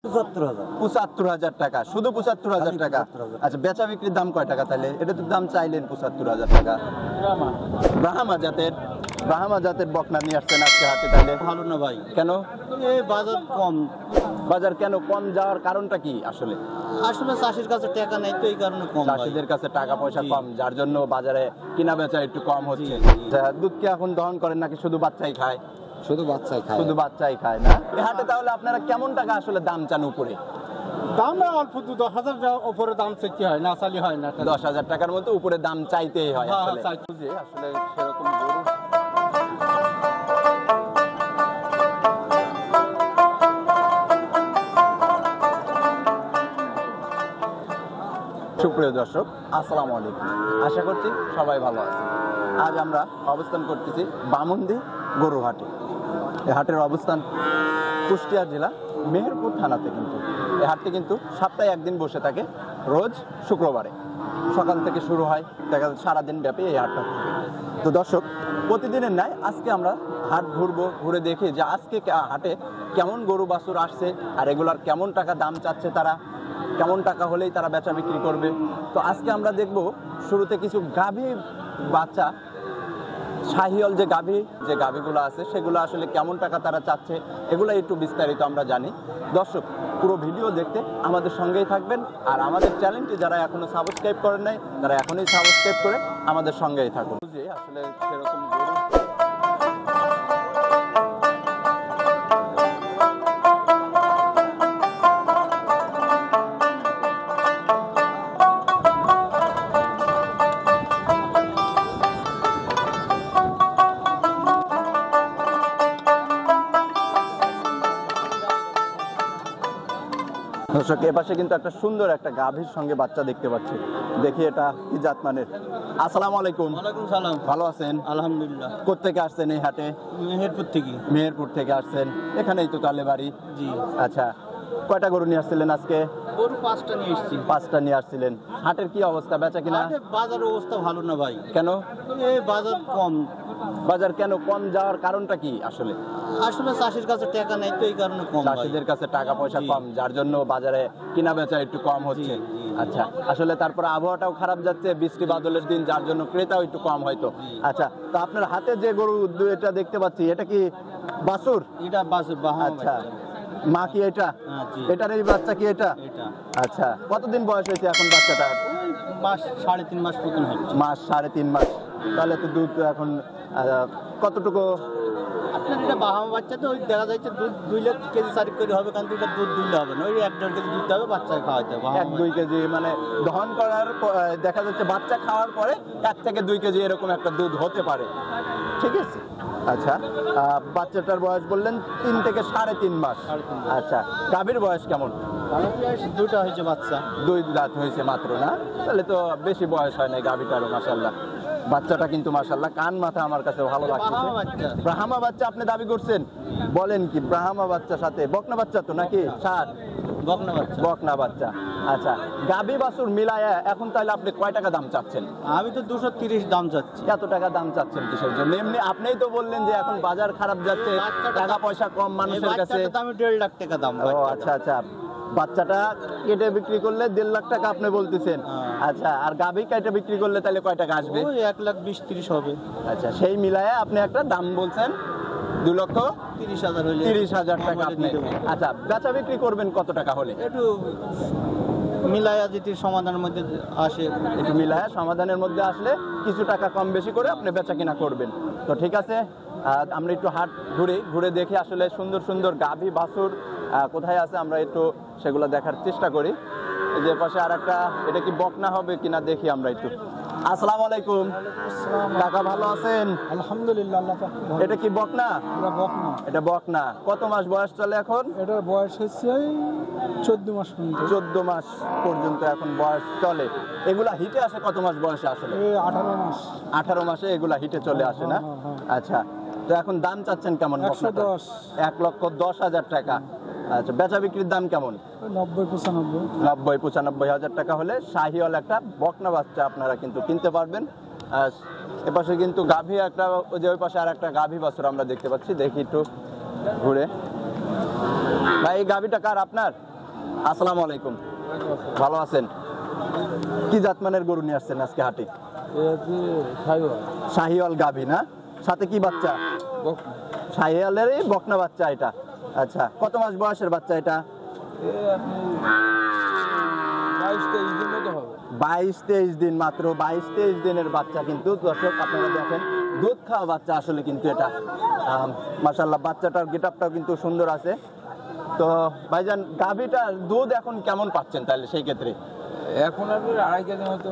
৭৫,০০০ টাকা, শুধু ৭৫,০০০ টাকা। আচ্ছা, বেচা বিক্রির দাম কয় টাকা তাহলে? এটা তো দাম চাইলেন ৭৫,০০০ টাকা। ব্রাহ্মা জাতের বকনা নিয়ে আসছেন আজকে হাটে, তাহলে ভালো না ভাই। কেন? এই বাজার কম। বাজার কেন কম যাওয়ার কারণটা কি আসলে? আসলে চাষির কাছে টাকা নেই তো এই কারণে কম। চাষিদের কাছে টাকা পয়সা কম, যার জন্য বাজারে কিনা বেচা একটু কম হচ্ছে। দুধ কি এখন দহন করেন নাকি শুধু বাচ্চাই খায়? শুধু বাচ্চাই খায়। শুধু বাচ্চাই খায় না? এই হাটে তাহলে আপনারা কেমন টাকা আসলে দাম চান উপরে? দাম না অল্প 10,000 টাকা উপরে দাম চাইতে হয়, না চালি হয় না। 10,000 টাকার মতো উপরে দাম চাইতেই হয় আসলে। আসলে সেরকম গরু সুপ্রিয় দর্শক, আসসালামু আলাইকুম। আশা করছি সবাই ভালো আছে। আজ আমরা অবস্থান করতেছি বামুন্দি গরু হাটে। এই হাটের অবস্থান কুষ্টিয়া জেলা মেহেরপুর থানাতে। কিন্তু এই হাটটি কিন্তু সপ্তাহে একদিন বসে থাকে, রোজ শুক্রবারে সকাল থেকে শুরু হয়, দেখা যাচ্ছে সারাদিন ব্যাপী এই হাটটা থাকে। তো দর্শক, প্রতিদিনের ন্যায় আজকে আমরা হাট ঘুরবো, ঘুরে দেখি যে আজকে হাটে কেমন গরু বাছুর আসছে, আর এগুলার কেমন টাকা দাম চাচ্ছে তারা, কেমন টাকা হলেই তারা বেচা বিক্রি করবে। তো আজকে আমরা দেখব শুরুতে কিছু গাভী বাচ্চা, শাহিওয়াল যে গাভীগুলো আছে সেগুলো আসলে কেমন টাকা তারা চাচ্ছে, এগুলো একটু বিস্তারিত আমরা জানি। দর্শক, পুরো ভিডিও দেখতে আমাদের সঙ্গেই থাকবেন, আর আমাদের চ্যানেলটি যারা এখনো সাবস্ক্রাইব করেন নাই তারা এখনই সাবস্ক্রাইব করে আমাদের সঙ্গেই থাকুন। যে আসলে সেরকম দর্শক, এপাশে কিন্তু একটা সুন্দর একটা গাভীর সঙ্গে বাচ্চা দেখতে পাচ্ছি। দেখি এটা কি জাতমানের। আসসালামু আলাইকুম। ওয়ালাইকুম সালাম। ভালো আছেন? আলহামদুলিল্লাহ। কোত্থেকে আসছেন এই হাটে? মেহেরপুর থেকে আসছেন, এখানেই তো তালে বাড়ি। জি। আচ্ছা, কয়টা গরু নিয়ে আসছিলেন আজকে? গরু 5টা নিয়ে এসেছি। 5টা নিয়ে আসছিলেন। হাটের কি অবস্থা, বেচা কিনা? বাজার অবস্থা ভালো না ভাই। কেন? এই বাজার কম। বাজার কেন কম যাওয়ার কারণটা কি আসলে? আসলে চাষির কাছে টাকা নেই তো এই কারণে কম। চাষিদের কাছে টাকা পয়সা কম, যার জন্য বাজারে কিনা বেচা একটু কম হচ্ছে। আচ্ছা, আসলে তারপরে আবহাওয়াটাও খারাপ যাচ্ছে, বৃষ্টি বাদলের দিন, যার জন্য ক্রেতাও একটু কম হয়তো। আচ্ছা, তো আপনার হাতে যে গরু এটা দেখতে পাচ্ছি, এটা কি বাছুর? এটা বাছুর। আচ্ছা, মা কি এটা? এটার এই বাচ্চা কি এটা? আচ্ছা, কতদিন বয়স হয়েছে এখন বাচ্চাটার? মাস 3.5 মাস মতন হচ্ছে। মাস 3.5 মাস। তাহলে তো দুধ এখন কতটুকু? আপনার এটা বাহামা বাচ্চা তো ওই দেখা যাচ্ছে দুধ 2 কেজি 4 করে হবে, কারণ এটা দুধ দুইলে হবে না, ওই 1-1.5 কেজি দুধ হবে, বাচ্চাকে খাওয়াতে হবে। 1-2 কেজি মানে দহন করার দেখা যাচ্ছে বাচ্চা খাওয়ার পরে 1 থেকে 2 কেজি এরকম একটা দুধ হতে পারে। ঠিক আছে। আচ্ছা, বাচ্চাটার বয়স বললেন 3 থেকে 3.5 মাস। আচ্ছা, গাভীর বয়স কেমন? দুইটা হয়েছে বাচ্চা। 2 দাঁত হয়েছে মাত্র, না? তাহলে তো বেশি বয়স হয় না গাভীটারও। মাশাআল্লাহ, বাচ্চাটা কিন্তু মাশাআল্লাহ কান মাথা আমার কাছে ভালো লাগছে। ব্রাহ্মা বাচ্চা আপনি দাবি করছেন, বলেন কি? ব্রাহ্মা বাচ্চার সাথে বকনা বাচ্চা তো নাকি? বকনা বাচ্চা। আচ্ছা, গাভী বাছুর মিলায়া এখন তাহলে আপনি কয় টাকা দাম চাচ্ছেন? আমি তো 230 দাম চাচ্ছি। এত টাকা দাম চাচ্ছেন কিসের জন্য? এমনি আপনিই তো বললেন যে এখন বাজার খারাপ যাচ্ছে, টাকা পয়সা কম মানুষের কাছে। আমি 1.5 লাখ টাকা দাম। ও আচ্ছা আচ্ছা, বাচ্চাটা কেটে বিক্রি করলে 1.5 লাখ টাকা আপনি বলতেছেন। আচ্ছা, আর গাভী কেটে বিক্রি করলে তাহলে কয় টাকা আসবে? 1,20,30 হবে। আচ্ছা, সেই মিলায়া আপনি একটা দাম বলছেন 2,30,000 টাকা আপনি। আচ্ছা, বেচা বিক্রি করবেন কত টাকা হলে? একটু মিলায়া যদি সমাধানের মধ্যে আসে, একটু মিলায়া সমাধানের মধ্যে আসলে কিছু টাকা কম বেশি করে আপনি বেচা কিনা করবেন। তো ঠিক আছে, আমরা একটু হাট ঘুরে দেখি আসলে সুন্দর সুন্দর গাভী বাছুর কোথায় আছে, আমরা একটু সেগুলো দেখার চেষ্টা করি। এই যে পাশে আর একটা, এটা কি বকনা হবে কিনা দেখি আমরা একটু। আসসালামু আলাইকুম কাকা, ভালো আছেন? আলহামদুলিল্লাহ। এটা কি বকনা? এটা বকনা। কত মাস বয়স চলে এখন? এটার বয়স হচ্ছে 14 মাস পর্যন্ত। 14 মাস পর্যন্ত এখন বয়স চলে। এগুলা হিটে আসে কত মাস বয়সে আসলে? 18 মাস। 18 মাসে এগুলা হিটে চলে আসে, না? আচ্ছা, তো এখন দাম চাচ্ছেন কেমন? 110। 1,10,000 টাকা। আচ্ছা, বেচা বিক্রির দাম কেমন? 90-95 হাজার টাকা হলে শাহিওয়াল একটা বকনা বাচ্চা আপনারা কিন্তু কিনতে পারবেন। এপাশে কিন্তু গাভী একটা, ওই যে ওই পাশে আর একটা গাভী বাছুর আমরা দেখতে পাচ্ছি। দেখি একটু ঘুরে। ভাই, এই গাভীটা কার আপনার? আসসালামু আলাইকুম। ভালো আছেন? কি জাতমানের গরু নিয়ে আসছেন আজকে হাটে? শাহিওয়াল গাভী না, সাথে কি বাচ্চা? শাহিওয়ালের বকনা বাচ্চা এটা। আচ্ছা, কত মাস বয়সের বাচ্চা এটা? 22-23 দিন, মাত্র 22-23 দিনের বাচ্চা কিন্তু দর্শক আপনারা দেখেন, দুধ খাওয়া বাচ্চা আসলে কিন্তু এটা। মাশাআল্লাহ, বাচ্চাটার গেটআপটাও কিন্তু সুন্দর আছে। তো ভাইজান, গাভীটার দুধ এখন কেমন পাচ্ছেন তাহলে সেই ক্ষেত্রে? এখন আপনি 2.5 কেজি মতো।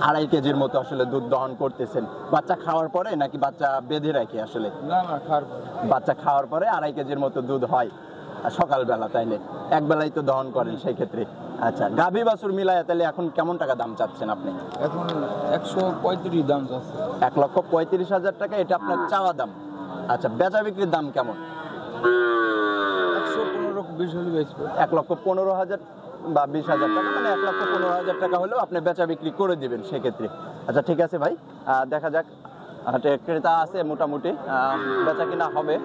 2.5 কেজির মতো আসলে দুধ দহন করতেছেন। বাচ্চা খাওয়ার পরে নাকি বাচ্চা বেঁধে রাখি আসলে? না খাওয়ার পরে। বাচ্চা খাওয়ার পরে 2.5 কেজির মতো দুধ হয় সকালবেলা, তাইলে একবেলাই তো দহন করেন সেই ক্ষেত্রে। আচ্ছা, গাভী বাছুর মিলায় তাহলে এখন কেমন টাকা দাম চাচ্ছেন আপনি? এখন 135 দাম যাচ্ছে। 1,35,000 টাকা এটা আপনার চাওয়া দাম। আচ্ছা, বেচা বিক্রির দাম কেমন? 115-20 হলে বেচবো। 1,15,000 বা 20,000 টাকা, মানে 1,15,000 টাকা হলেও আপনি বেচা বিক্রি করে দিবেন সেক্ষেত্রে। আচ্ছা, ঠিক আছে ভাই, দেখা যাক। হাটে ক্রেতা আছে মোটামুটি, বেচা কিনা হবে।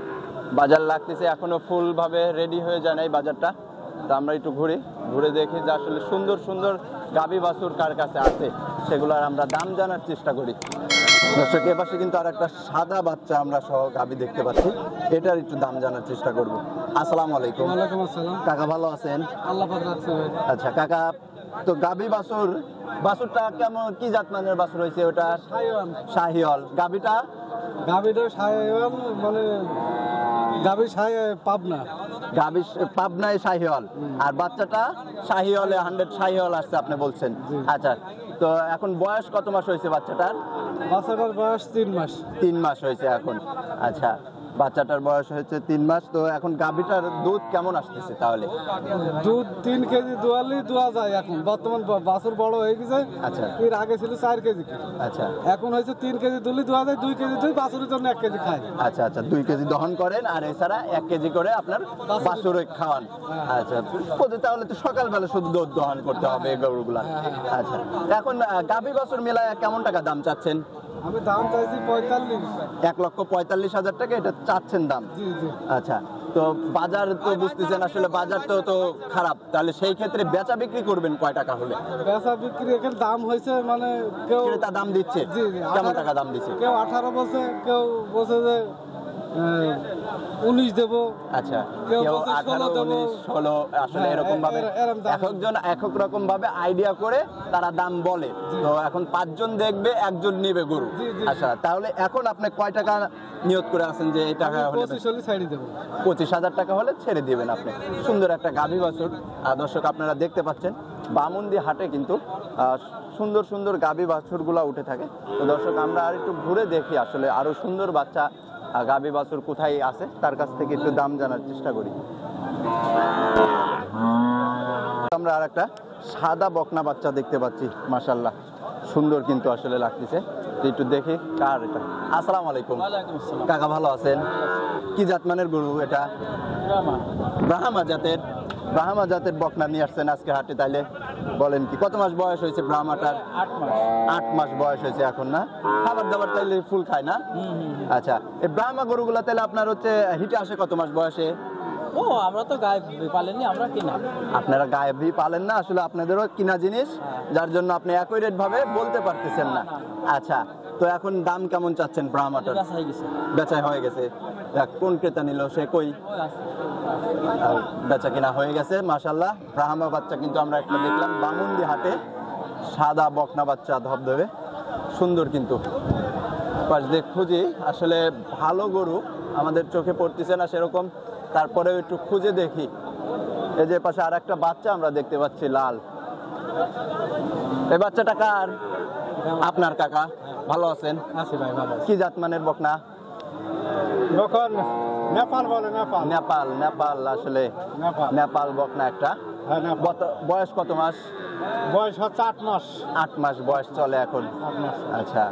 বাজার লাগতেছে, এখনো ফুল ভাবে রেডি হয়ে যায় নাই বাজারটা। তো আমরা একটু ঘুরে দেখি যে আসলে সুন্দর সুন্দর গাভী বাছুর কার কাছে আছে, সেগুলোর আমরা দাম জানার চেষ্টা করি। দর্শক, এ পাশে কিন্তু আর একটা সাদা বাচ্চা আমরা সহ গাভী দেখতে পাচ্ছি, এটার একটু দাম জানার চেষ্টা করব। আসসালামু আলাইকুম। ওয়ালাইকুম আসসালাম। কাকা ভালো আছেন? আল্লাহ পাক রাখছে ভাই। আচ্ছা কাকা, তো গাভী বাছুরটা কেমন, কি জাতমানের বাছুর হয়েছে ওটা? শাহিওয়াল। গাভীটা শাহিওয়াল, মানে গাভী পাবনা। গাভী পাবনায় শাহিওয়াল, আর বাচ্চাটা শাহিওয়ালে 100 শাহিওয়াল আসছে আপনি বলছেন। আচ্ছা, তো এখন বয়স কত মাস হয়েছে বাচ্চাটার? বাচ্চাটার বয়স 3 মাস। 3 মাস হয়েছে এখন। আচ্ছা, বাচ্চাটার বয়স হয়েছে 3 মাস। তো এখন গাভীটার দুধ কেমন আসতেছে তাহলে? দুধ 3 কেজি দোয়া যায় এখন বর্তমান। বাছুর বড় হয়ে গেছে। আচ্ছা, এর আগে ছিল 4 কেজি। আচ্ছা, এখন হয়েছে 3 কেজি দোয়া যায়, 2 কেজি দুই বাছুরের জন্য 1 কেজি খায়। আচ্ছা, আচ্ছা, 2 কেজি দহন করেন, আর এছাড়া 1 কেজি করে আপনার বাছুরে খাওয়ান। আচ্ছা, তাহলে তো সকালবেলা শুধু দুধ দহন করতে হবে এই গরুগুলা। আচ্ছা, এখন গাভী বাছুর মেলায় কেমন টাকা দাম চাচ্ছেন? আমি দাম চাইছি 45। 1,45,000 টাকা এটা চাচ্ছেন দাম? জি জি। আচ্ছা, তো বাজার তো বুঝতেছেন আসলে বাজার তো খারাপ, তাহলে সেই ক্ষেত্রে বেচা বিক্রি করবেন কয় টাকা হলে? বেচা বিক্রি এখানে দাম হয়েছে, মানে কেউ ক্রেতা দাম দিচ্ছে? জি জি। কেমন টাকা দাম দিচ্ছে? কেউ 18 বলছে, কেউ বলছে যে 19 দেবো। আচ্ছা, কেউ কেউ বলছে 18, 16 দেবো। 19, 16 আসলে এরকম ভাবে এরকম দাম। একজন এক এক রকম ভাবে আইডিয়া করে তারা দাম বলে। তো এখন 5 জন দেখবে, একজন নেবে গরু। জি, জি। আচ্ছা, তাহলে এখন আপনি কয় টাকা নিয়ত করে আছেন যে এই টাকা হলে? 25 হলে ছাড়ি দেবো। 25,000 টাকা হলে ছেড়ে দিবেন আপনি। সুন্দর একটা গাভী বাছুর। দর্শক আপনারা দেখতে পাচ্ছেন, বামুন্দি হাটে কিন্তু সুন্দর সুন্দর গাভী বাছুরগুলা উঠে থাকে। তো দর্শক, আমরা আর একটু ঘুরে দেখি আসলে আরো সুন্দর বাচ্চা গাভী বাছুর কোথায় আছে, তার কাছ থেকে একটু দাম জানার চেষ্টা করি। আমরা আর একটা সাদা বকনা বাচ্চা দেখতে পাচ্ছি, মাশাআল্লাহ সুন্দর কিন্তু আসলে লাগতেছে। তো একটু দেখি কার এটা। আসসালামু আলাইকুম। কাকা ভালো আছেন? কি জাতমানের গরু এটা? ব্রাহ্মা জাতের বকনা নিয়ে আসছেন আজকে হাটে, তাইলে বলেন কি কত মাস বয়স হয়েছে ব্রাহ্মাটার? 8 মাস বয়স হয়েছে এখন না? খাবার দাবার তাইলে ফুল খায় না? আচ্ছা, এই ব্রাহ্মা গরুগুলা তাহলে আপনার হচ্ছে হিটে আসে কত মাস বয়সে? আমরা তো গায়ে পালেনি, আমরা কিনা। আপনারা গায়েবী পালেন না, আসলে আপনাদেরও কিনা জিনিস, যার জন্য আপনি অ্যাকুরেট ভাবে বলতে পারতেছেন না। আচ্ছা, তো এখন দাম কেমন চাচ্ছেন ব্রাহ্মাটার? বেচাই হয়ে গেছে। কোন ক্রেতা নিল সে কই? বেচা কিনা হয়ে গেছে মাশাআল্লাহ। ব্রাহ্মা বাচ্চা কিন্তু আমরা একটা দেখলাম বামুন্দি হাটে, সাদা বকনা বাচ্চা ধবধবে সুন্দর, কিন্তু পাশ দিয়ে খুঁজি আসলে ভালো গরু আমাদের চোখে পড়তেছে না সেরকম, তারপরেও একটু খুঁজে দেখি। এই যে পাশে আর একটা বাচ্চা আমরা দেখতে পাচ্ছি লাল। এই বাচ্চাটা কার? আপনার কাকা? ভালো আছেন? আছি ভাই, ভালো। কি জাতমানের বকনা? নেপাল বলে। নেপাল আসলে নেপাল বকনা একটা। বয়স কত মাস? বয়স হচ্ছে 8 মাস। 8 মাস বয়স চলে এখন। আচ্ছা,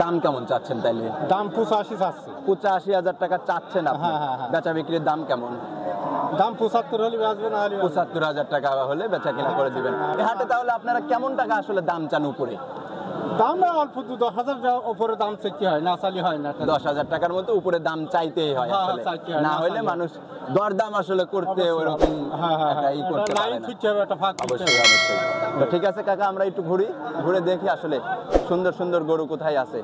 দাম কেমন চাচ্ছেন তাইলে? দাম 85 চাচ্ছে। 85,000 টাকা চাচ্ছেন আপনি? হ্যাঁ। বেচা বিক্রির দাম কেমন? দাম 75 হলে বেচবে, না হলে 75,000 টাকা হলে বেচা কিনা করে দিবেন। এই হাটে তাহলে আপনারা কেমন টাকা আসলে দাম চান উপরে? দাম অল্প 10,000 উপরে দাম চেয়ে হয় না, চালি হয় না। 10,000 টাকার মতো উপরে দাম চাইতেই হয় হ্যাঁ, আসলে, চাইতে হয়, না না হলে চাইলে। মানুষ দরদাম আসলে করতে ওরকম একটা ই করতে পারে লাইন না। ফিরতে হবে, একটা ফাঁক ফিরতে অবশ্যই হবে। অবশ্যই। তো ঠিক আছে কাকা, আমরা একটু ঘুরে দেখি আসলে সুন্দর সুন্দর গরু কোথায় আছে।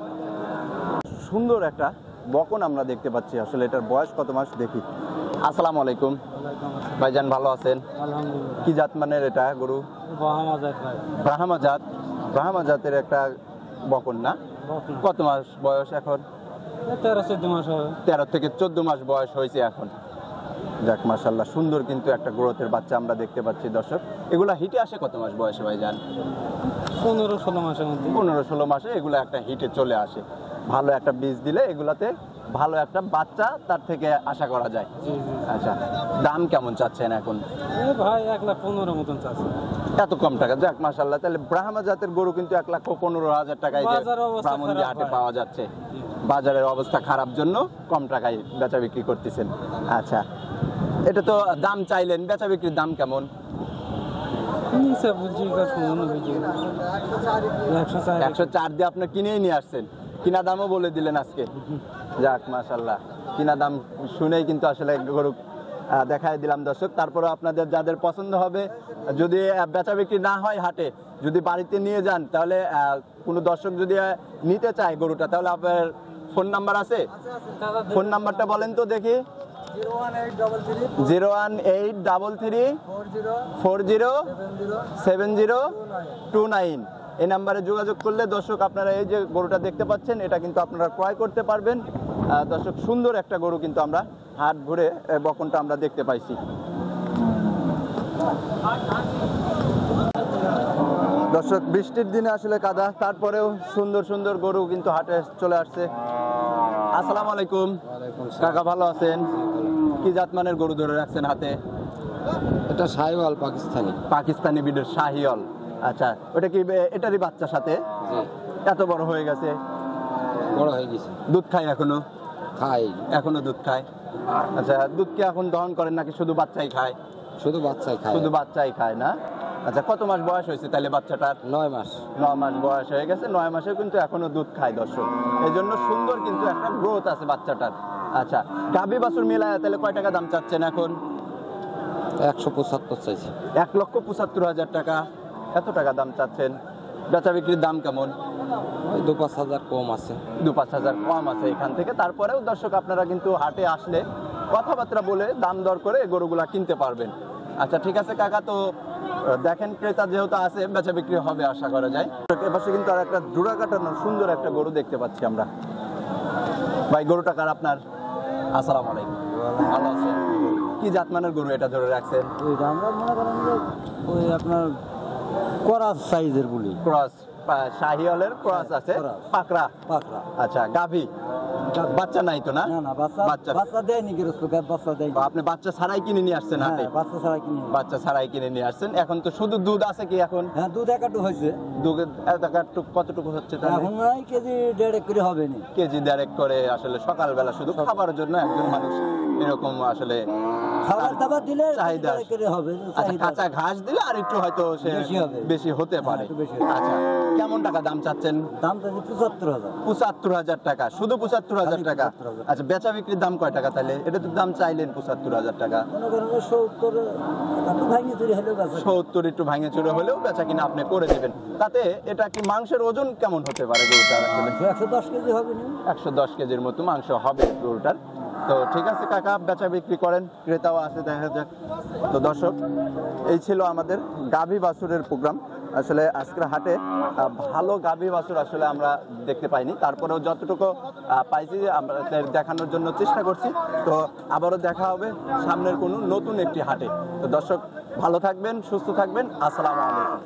সুন্দর একটা বকন আমরা দেখতে পাচ্ছি, আসলে এটার বয়স কত মাস দেখি। আসসালামু আলাইকুম ভাইজান, ভালো আছেন? আলহামদুলিল্লাহ। কি জাত মানের এটা গরু? বাহামা যায় ভাই। ব্রাহ্মা জাতের একটা বকন না? কত মাস বয়স এখন? 13-14 মাস হবে। 13 থেকে 14 মাস বয়স হয়েছে এখন। যাক মাশাআল্লাহ, সুন্দর কিন্তু একটা গ্রোথের বাচ্চা আমরা দেখতে পাচ্ছি দর্শক। এগুলা হিটে আসে কত মাস বয়সে ভাইজান? 15-16 মাসের মধ্যে। 15-16 মাসে এগুলো একটা হিটে চলে আসে। ভালো একটা বীজ দিলে এগুলাতে ভালো একটা বাচ্চা তার থেকে আশা করা যায়। জি জি। আচ্ছা, দাম কেমন চাচ্ছেন এখন? ভাই 1,15,000 মতন চাচ্ছে। এত কম টাকা? যাক মাশাআল্লাহ, তাহলে ব্রাহ্মা জাতের গরু কিন্তু 1,15,000 টাকায় যে বাজার অবস্থা ব্রাহ্মণী খারাপ হাটে ভাই। পাওয়া যাচ্ছে। বাজারের অবস্থা খারাপ জন্য কম টাকায় বেচা বিক্রি করতেছেন। আচ্ছা, এটা তো দাম চাইলেন, বেচা বিক্রির দাম কেমন? নিচে বুঝি 104 দিয়ে আপনার কিনেই নিয়ে আসছেন, কিনা দামও বলে দিলেন আজকে। যাক মাশাআল্লাহ, কিনা দাম শুনেই কিন্তু আসলে গরু দেখাই দিলাম দর্শক। তারপরে আপনাদের যাদের পছন্দ হবে, যদি বেচা বিক্রি না হয় হাটে, যদি বাড়িতে নিয়ে যান, তাহলে কোনো দর্শক যদি নিতে চায় গরুটা, তাহলে আপনার ফোন নাম্বার আছে? ফোন নাম্বারটা বলেন তো দেখি। 01833407029 এই নাম্বারে যোগাযোগ করলে দর্শক আপনারা এই যে গরুটা দেখতে পাচ্ছেন, এটা কিন্তু আপনারা ক্রয় করতে পারবেন। দর্শক, সুন্দর একটা গরু কিন্তু আমরা হাট ঘুরে বকনটা আমরা দেখতে পাইছি। দর্শক, বৃষ্টির দিনে আসলে কাদা, তারপরেও সুন্দর সুন্দর গরু কিন্তু হাটে চলে আসছে। আসসালামু আলাইকুম কাকা, ভালো আছেন? কি জাতমানের গরু ধরে রাখছেন হাতে? এটা শাহিওয়াল পাকিস্তানি বিডের শাহিওয়াল। আচ্ছা, ওটা কি এটারই বাচ্চার সাথে? এত বড় হয়ে গেছে? বড় হয়ে গেছে। দুধ খায় এখনো? খাই, এখনো দুধ খায়। আচ্ছা, দুধ কি এখন দহন করেন নাকি শুধু বাচ্চাই খায়? শুধু বাচ্চাই খায়। শুধু বাচ্চাই খায় না? আচ্ছা, কত মাস বয়স হয়েছে তাহলে বাচ্চাটার? 9 মাস। 9 মাস বয়স হয়ে গেছে। 9 মাসেও কিন্তু এখনো দুধ খায় দর্শক, এই জন্য সুন্দর কিন্তু একটা গ্রোথ আছে বাচ্চাটার। আচ্ছা, গাভী বাছুর মিলায় তাহলে কয় টাকা দাম চাচ্ছেন এখন? 175 চাইছি। 1,75,000 টাকা। এত টাকা দাম চাচ্ছেন? বেচা বিক্রির দাম কেমন? ওই 2-5 হাজার কম আছে। 2-5 হাজার কম আছে এখান থেকে। তারপরেও দর্শক, আপনারা কিন্তু হাটে আসলে কথাবার্তা বলে দাম দর করে গরুগুলা কিনতে পারবেন। আচ্ছা ঠিক আছে কাকা, তো দেখেন ক্রেতা যেহেতু আছে, বেচা বিক্রি হবে আশা করা যায়। এপাশে কিন্তু আর একটা জোড়া কাটানোর সুন্দর একটা গরু দেখতে পাচ্ছি আমরা। ভাই, গরুটা কার আপনার? আসসালামু আলাইকুম, ভালো আছেন? কি জাতমানের গরু এটা ধরে রাখছেন? ওইটা আমরা মনে করেন যে ওই আপনার করাস সাইজের বলি। ক্রস, শাহিওয়ালের ক্রস আছে, ক্রস। পাকড়া। পাকড়া। আচ্ছা, গাভী বাচ্চা নাই তো না? না না, বাচ্চা বাচ্চা দেয়নি গৃহস্থ, বাচ্চা দেয়নি। আপনি বাচ্চা ছাড়াই কিনে নিয়ে আসছেন হাটে? হ্যাঁ, বাচ্চা ছাড়া কিনে। বাচ্চা ছাড়াই কিনে নিয়ে আসছেন। এখন তো শুধু দুধ আছে কি এখন? হ্যাঁ, দুধ একাটু হয়েছে। দুধের কতটুকু হচ্ছে তাহলে? এখন নয় কেজি 1.5 করে হবে না। কেজি 1.5 করে আসলে সকালবেলা শুধু খাবারের জন্য একজন মানুষ এরকম আসলে খাবার দাবার দিলে চাহিদা 1.5 করে হবে। আচ্ছা, চাহিদা। কাঁচা ঘাস দিলে আর একটু হয়তো সে বেশি হবে। বেশি হতে পারে। একটু বেশি হবে। আচ্ছা, কেমন টাকা দাম চাচ্ছেন? দাম চাইছে 75,000। 75,000 টাকা, শুধু 75,000 টাকা। 75,000 আচ্ছা, বেচা বিক্রির দাম কয় টাকা তাহলে? এটা তো দাম চাইলেন 75,000 টাকা। মনে করেন যে 70 একটু ভাঙি চুরি হলেও বেচা। 70 একটু ভাঙে চুরে হলেও বেচা কিনা আপনি করে দেবেন। তাতে এটা কি মাংসের ওজন কেমন হতে পারে গরুটার? আসলে 110 কেজি হবে না। 110 কেজির মতো মাংস হবে গরুটার। তো ঠিক আছে কাকা, বেচা বিক্রি করেন, ক্রেতাও আছে, দেখা যাক। তো দর্শক, এই ছিল আমাদের গাভী বাছুরের প্রোগ্রাম। আসলে আজকের হাটে ভালো গাভী বাছুর আসলে আমরা দেখতে পাইনি, তারপরেও যতটুকু পাইছি আমাদের দেখানোর জন্য চেষ্টা করছি। তো আবারও দেখা হবে সামনের কোনো নতুন একটি হাটে। তো দর্শক, ভালো থাকবেন, সুস্থ থাকবেন। আসসালামু আলাইকুম।